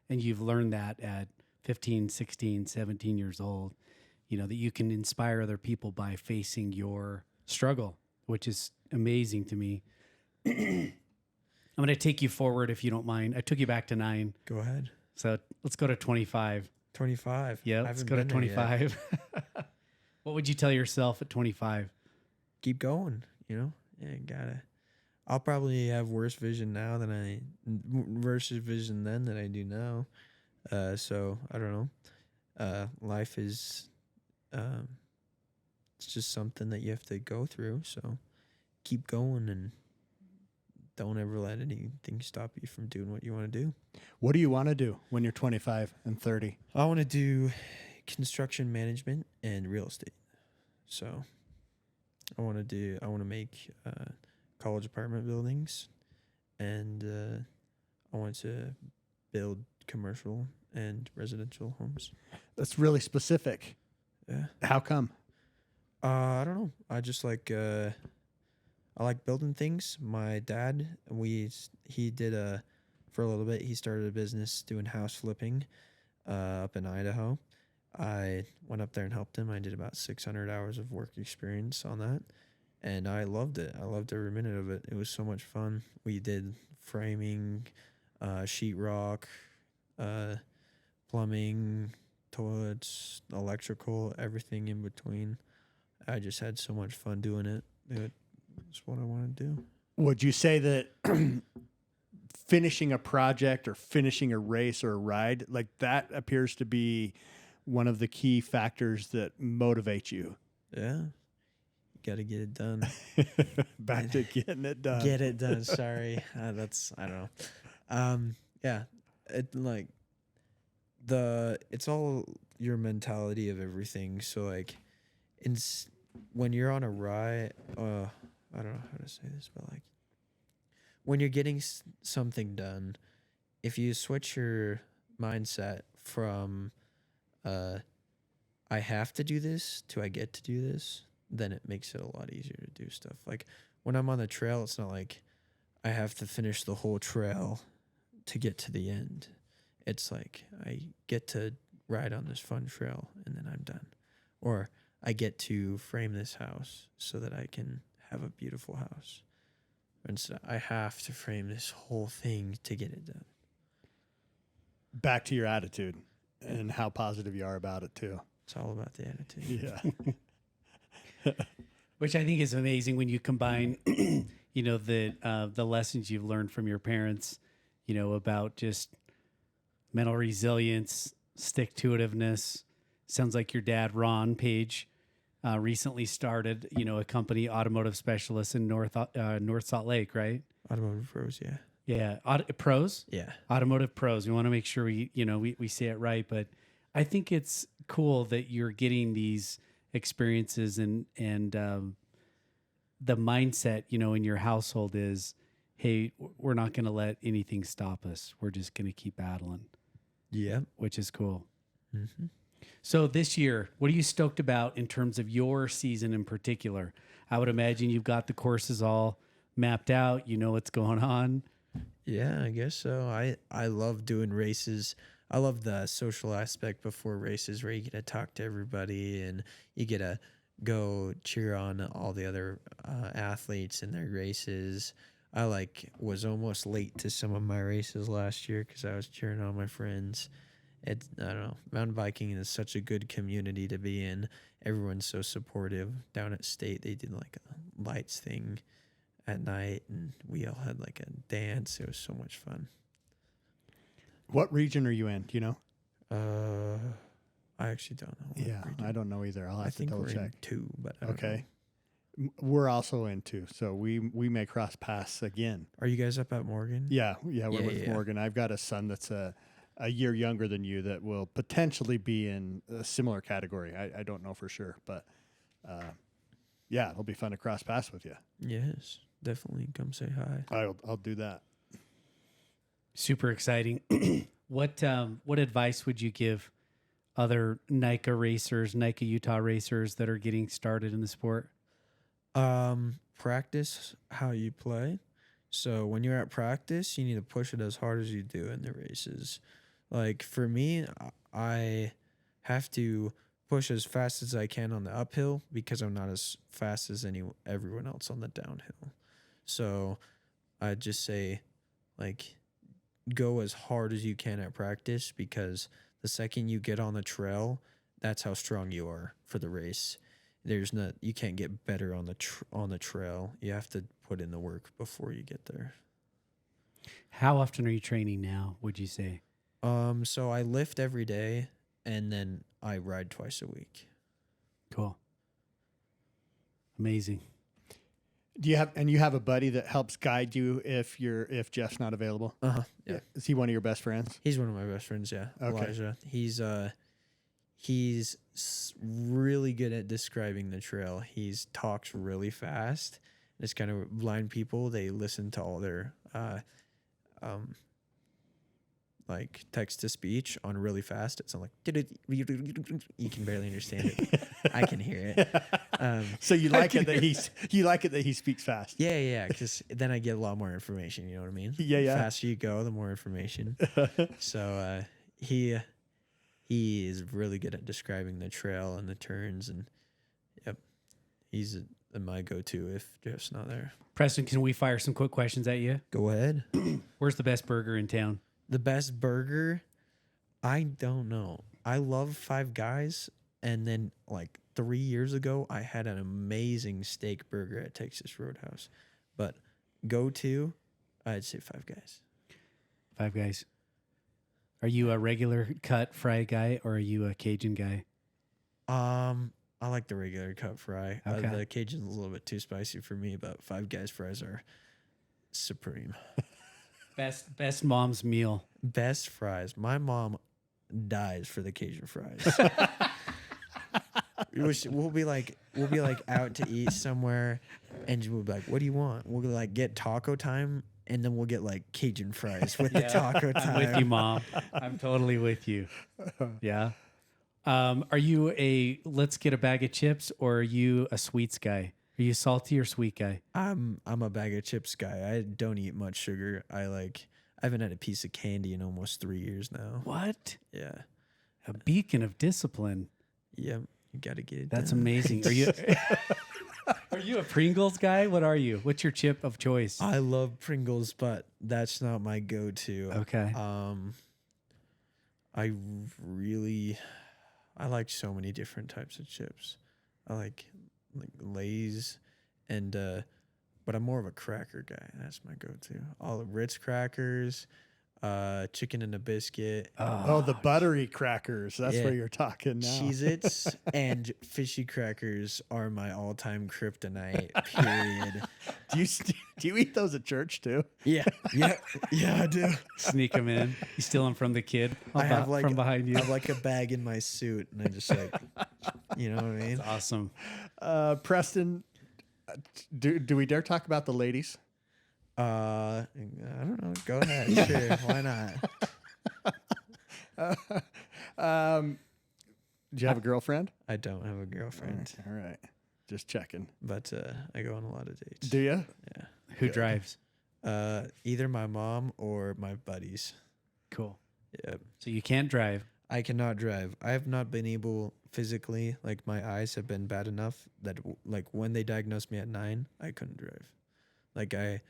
And you've learned that at 15, 16, 17 years old, that you can inspire other people by facing your struggle, which is amazing to me. I'm going to take you forward if you don't mind. I took you back to 9. Go ahead. So let's go to 25. 25. Yeah, let's go to 25. What would you tell yourself at 25? Keep going, Yeah, gotta. I'll probably have worse vision then than I do now. So I don't know. Life is, it's just something that you have to go through. So keep going and don't ever let anything stop you from doing what you want to do. What do you want to do when you're 25 and 30? I want to do construction management and real estate. So I want to make college apartment buildings, and I want to build commercial and residential homes. That's really specific. Yeah. How come? I don't know. I just like I like building things. My dad, he did for a little bit. He started a business doing house flipping up in Idaho. I went up there and helped him. I did about 600 hours of work experience on that, and I loved it. I loved every minute of it. It was so much fun. We did framing, sheetrock, plumbing, toilets, electrical, everything in between. I just had so much fun doing it. It's what I want to do. Would you say that finishing a project or finishing a race or a ride, like that appears to be one of the key factors that motivate you? Yeah. You got to get it done. Back to getting it done. Get it done. Sorry. I don't know. Yeah. It's all your mentality of everything. So like when you're on a ride, I don't know how to say this, but like when you're getting something done, if you switch your mindset from I have to do this to I get to do this, then it makes it a lot easier to do stuff. Like when I'm on the trail, it's not like I have to finish the whole trail to get to the end. It's like I get to ride on this fun trail and then I'm done. Or I get to frame this house so that I can have a beautiful house. Instead, I have to frame this whole thing to get it done. Back to your attitude and how positive you are about it too. It's all about the attitude. Yeah. Which I think is amazing when you combine, the lessons you've learned from your parents, about just mental resilience, stick-to-itiveness. Sounds like your dad, Ron Page, recently started, a company, automotive specialist in North Salt Lake, right? Automotive Pros, yeah. Yeah, pros. Yeah, automotive pros. We want to make sure we say it right, but I think it's cool that you're getting these experiences and the mindset, in your household is, hey, we're not going to let anything stop us. We're just going to keep battling. Yeah, which is cool. Mm-hmm. So this year, what are you stoked about in terms of your season in particular? I would imagine you've got the courses all mapped out. You know what's going on. Yeah, I guess so. I love doing races. I love the social aspect before races where you get to talk to everybody and you get to go cheer on all the other athletes in their races. I was almost late to some of my races last year because I was cheering on my friends. It's, I don't know, mountain biking is such a good community to be in. Everyone's so supportive. Down at State, they did like a lights thing at night, and we all had like a dance. It was so much fun. What region are you in? Do you know? I actually don't know. what Yeah, region. I don't know either. I'll I have to think double we're check. in 2, but I don't know. Okay. We're also in 2, so we may cross paths again. Are you guys up at Morgan? Yeah, we're with Yeah. Morgan. I've got a son that's a year younger than you that will potentially be in a similar category. I don't know for sure, but yeah, it'll be fun to cross paths with you. Yes, definitely. Come say hi. I'll do that. Super exciting. What advice would you give other NICA racers, NICA Utah racers that are getting started in the sport? Practice how you play. So when you're at practice, you need to push it as hard as you do in the races. Like for me, I have to push as fast as I can on the uphill because I'm not as fast as everyone else on the downhill. So I just say, like, go as hard as you can at practice, because the second you get on the trail, that's how strong you are for the race. You can't get better on the trail. You have to put in the work before you get there. How often are you training now, would you say? So I lift every day, and then I ride twice a week. Cool. Amazing. Do you have a buddy that helps guide you if Jeff's not available? Yeah. Is he one of your best friends? He's one of my best friends. Yeah. Okay. Elijah. He's really good at describing the trail. He talks really fast. It's kind of blind people. They listen to all their like text to speech on really fast. It's like you can barely understand it. I can hear it. So you like it that he speaks fast. Yeah. Because then I get a lot more information. You know what I mean? Yeah. The faster you go, the more information. So he is really good at describing the trail and the turns, and yep, he's my go-to if Jeff's not there. Preston, can we fire some quick questions at you? Go ahead. Where's the best burger in town? The best burger? I don't know. I love Five Guys, and then like 3 years ago, I had an amazing steak burger at Texas Roadhouse. But go-to, I'd say Five Guys. Five Guys. Are you a regular cut fry guy, or are you a Cajun guy? I like the regular cut fry. Okay. The Cajun's a little bit too spicy for me, but Five Guys fries are supreme. Best mom's meal. Best fries. My mom dies for the Cajun fries. We'll be like out to eat somewhere, and we'll be like, "What do you want?" We'll like get taco time, and then we'll get like Cajun fries with the taco time. I'm with you, Mom. I'm totally with you. Yeah. Are you a let's get a bag of chips, or are you a sweets guy? Are you a salty or sweet guy? I'm a bag of chips guy. I don't eat much sugar. I haven't had a piece of candy in almost 3 years now. What? Yeah. A beacon of discipline. Yeah. You got to get it That's done. amazing. Are you Are you a Pringles guy? What are you? What's your chip of choice? I love Pringles, but that's not my go-to. Okay. I like so many different types of chips. I like Lay's, and but I'm more of a cracker guy. That's my go-to. All the Ritz crackers, chicken and a biscuit, Oh, the buttery crackers. That's Yeah. where you're talking now. Cheez-Its, and fishy crackers are my all-time kryptonite. Period. Do you eat those at church too? Yeah, I do. Sneak them in. You steal them from the kid I have from behind you. I have like a bag in my suit, and I just like, you know what I mean? Awesome. Preston, do we dare talk about the ladies? I don't know. Go ahead. Sure. Why not? Do you have a girlfriend? I don't have a girlfriend, All right. Just checking. but I go on a lot of dates. Do you? Yeah. Who drives? Either my mom or my buddies. Cool. Yep. So you can't drive. I cannot drive. I have not been able physically, like my eyes have been bad enough that like when they diagnosed me at 9, I couldn't drive. Like I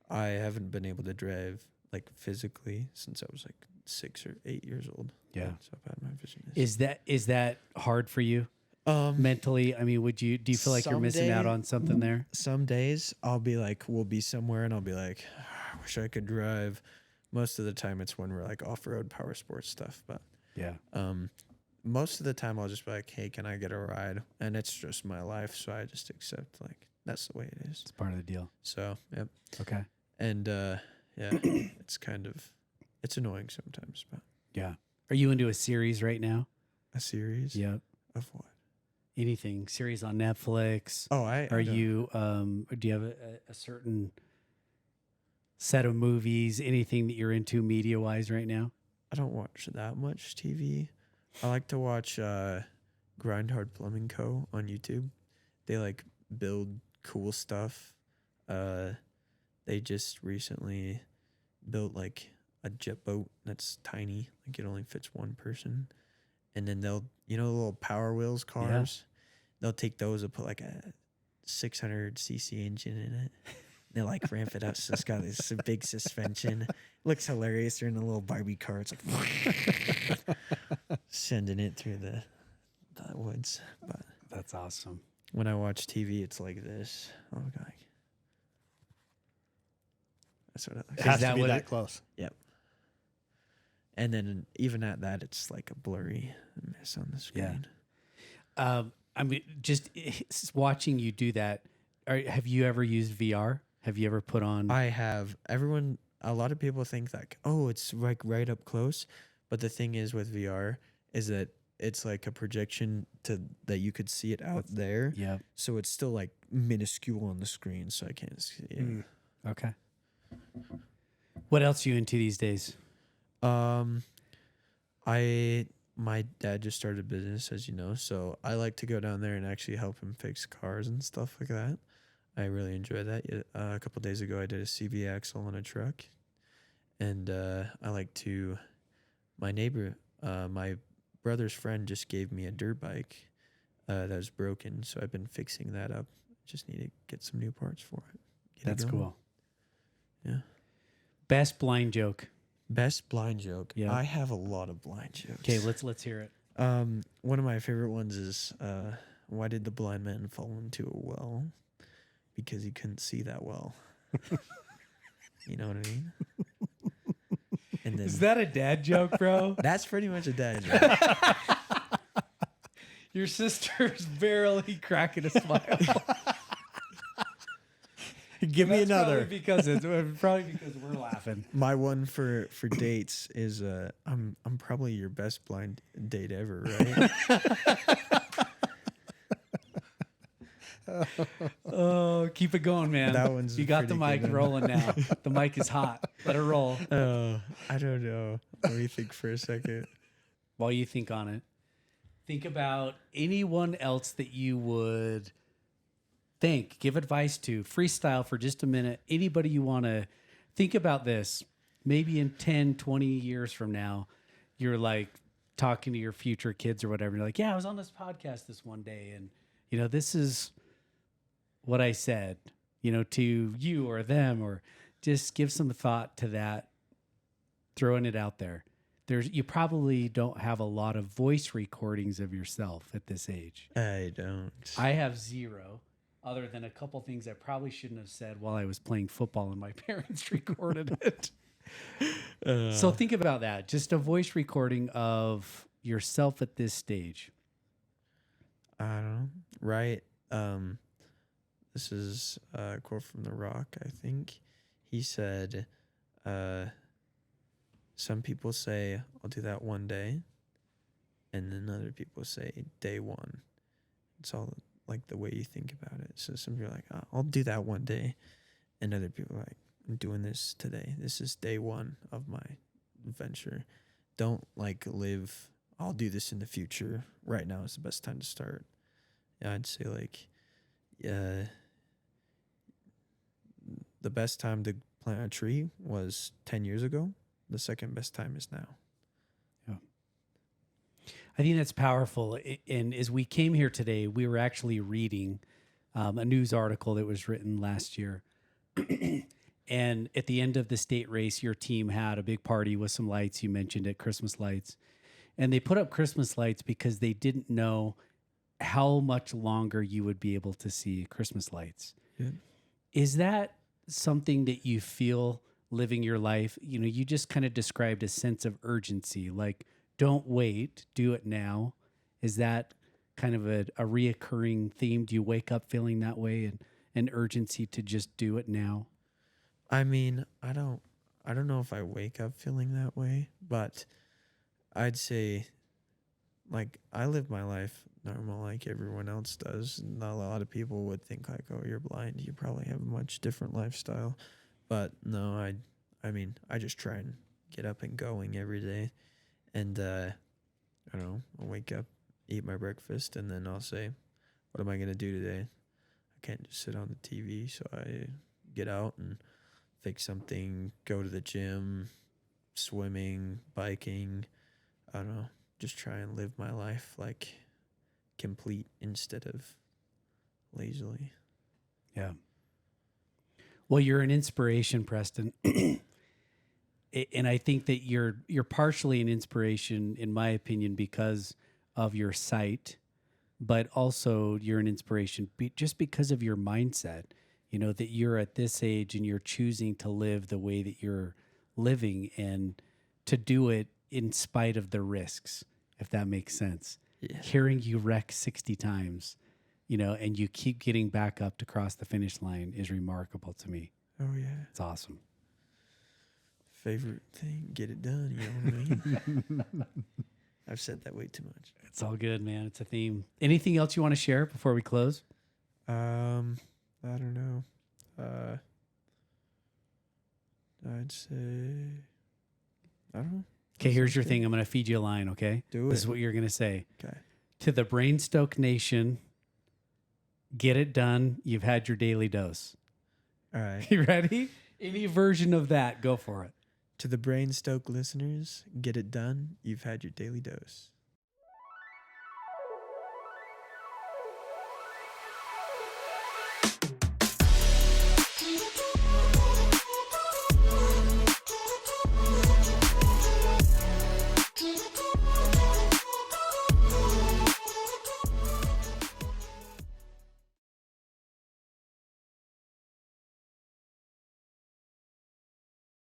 haven't been able to drive like physically since I was like 6 or 8 years old. Yeah. That's how bad my vision is. Is that hard for you mentally? I mean, do you feel like you're missing out on something there? Some days I'll be like, we'll be somewhere and I'll be like, I wish I could drive. Most of the time it's when we're like off-road power sports stuff. But Yeah. most of the time I'll just be like, hey, can I get a ride? And it's just my life. So I just accept like, that's the way it is. It's part of the deal. So, yep. Okay. And yeah, it's annoying sometimes, but Yeah. Are you into a series right now? a series Yep. of what? Anything? Series on Netflix? Oh, I Are don't- you do you have a certain set of movies, anything that you're into media wise right now? I don't watch that much TV. I like to watch Grind Hard Plumbing Co. on YouTube. They like build cool stuff. They just recently built like a jet boat that's tiny, like it only fits one person. And then they'll, the little Power Wheels cars, they'll take those and put like a 600cc engine in it. They like ramp it up so it's got this big suspension. Looks hilarious. They're in a little Barbie car. It's like sending it through the woods. But That's awesome. when I watch TV, it's like this. Oh god, that's what it looks It like. has that to be what that it- close. Yep. And then even at that, it's like a blurry mess on the screen. I mean, just watching you do that. Have you ever used VR? Have you ever put on? I have a lot of people think like, oh, it's like right up close. But the thing is with VR is that it's like a projection that you could see it out there. Yeah. So it's still like minuscule on the screen. So I can't see it. Okay. What else are you into these days? My dad just started a business, as you know, so I like to go down there and actually help him fix cars and stuff like that. I really enjoy that. A couple days ago, I did a CV axle on a truck, and I like to. My neighbor, my brother's friend, just gave me a dirt bike that was broken, so I've been fixing that up. Just need to get some new parts for it. Get it That's going. cool. Yeah. Best blind joke. Best blind joke. Yeah. I have a lot of blind jokes. Okay, let's hear it. One of my favorite ones is why did the blind man fall into a well? Because he couldn't see that well. You know what I mean? And then Is that a dad joke, bro? that's pretty much a dad joke. Your sister's barely cracking a smile. Give me another. Probably because we're laughing. My one for dates is I'm probably your best blind date ever, right? Oh, keep it going, man. That one's you got the pretty mic good. rolling now. The mic is hot. Let it roll. I don't know. Let me think for a second. While you think on it, think about anyone else that you would give advice to, freestyle for just a minute. Anybody you want to think about this, maybe in 10, 20 years from now, you're like talking to your future kids or whatever. You're like, yeah, I was on this podcast this one day. And, this is what I said, to you or them, or just give some thought to that, throwing it out there. You probably don't have a lot of voice recordings of yourself at this age. I don't. I have zero, other than a couple things I probably shouldn't have said while I was playing football and my parents recorded it. So think about that. Just a voice recording of yourself at this stage. I don't know. Right. This is a quote from The Rock, I think. He said, some people say, I'll do that one day. And then other people say, day one. It's all like the way you think about it. So some people are like, oh, I'll do that one day. And other people are like, I'm doing this today. This is day one of my venture. Don't like live, I'll do this in the future. Right now is the best time to start. Yeah, I'd say like, the best time to plant a tree was 10 years ago. The second best time is now. I think that's powerful. And as we came here today, we were actually reading a news article that was written last year. And at the end of the state race, your team had a big party with some lights. You mentioned it, Christmas lights. And they put up Christmas lights because they didn't know how much longer you would be able to see Christmas lights. Yeah. Is that something that you feel living your life? You know, you just kind of described a sense of urgency, like don't wait, do it now. Is that kind of a reoccurring theme? Do you wake up feeling that way and an urgency to just do it now? I mean, I don't know if I wake up feeling that way, but I'd say like I live my life normal like everyone else does. Not a lot of people would think like, oh, you're blind. You probably have a much different lifestyle. But no, I mean, I just try and get up and going every day. And I don't know, I'll wake up, eat my breakfast, and then I'll say, what am I going to do today? I can't just sit on the TV, so I get out and fix something, go to the gym, swimming, biking. I don't know, just try and live my life like complete instead of lazily. Yeah. Well, you're an inspiration, Preston. And I think that you're partially an inspiration, in my opinion, because of your sight, but also you're an inspiration just because of your mindset. You know, that you're at this age and you're choosing to live the way that you're living and to do it in spite of the risks, if that makes sense. Yeah. Hearing you wreck 60 times, you know, and you keep getting back up to cross the finish line is remarkable to me. Oh, yeah. It's awesome. Favorite thing, get it done. You know what I mean? I've said that way too much. It's all good, man. It's a theme. Anything else you want to share before we close? I don't know. I'd say, I don't know. Okay, here's your thing. I'm going to feed you a line, okay? Do This it. is what you're going to say. Okay. To the Brainstoke Nation, get it done. You've had your daily dose. All right. You ready? Any version of that, go for it. To the Brainstoke listeners, get it done. You've had your daily dose.